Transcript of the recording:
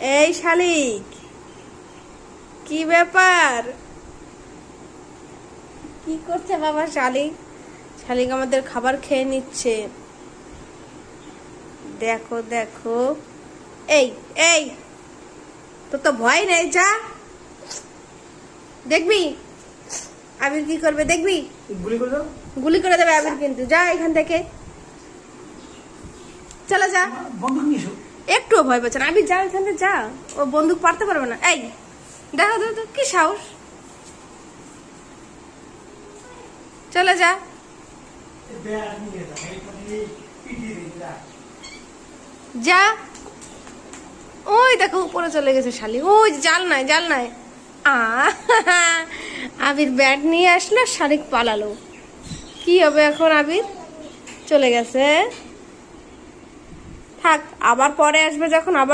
এই শালিক, কি ব্যাপার? কি করছে বাবা শালিক? শালিক আমাদের খাবার খেয়ে নিচ্ছে। দেখো দেখো, এই এই, তোর তো ভয় নেই, যা দেখবি আবির কি করবে, দেখবি গুলি করে দেবে আবির, কিন্তু যা এখান থেকে, চলে যা। একটুও ভয় পাচ্ছে না আবির, যা এখান থেকে যা, ও বন্দুক পারতে পারবে না। এই দেখো দেখো কি সাহস, চলে যা। যা, ওই দেখো উপরে চলে গেছে শালি, ওই জাল নাই জাল নাই। আবির ব্যাট নিয়ে আসলো, শালিক পালালো। কি হবে এখন? আবির চলে গেছে, থাক, আবার পরে আসবে যখন আবার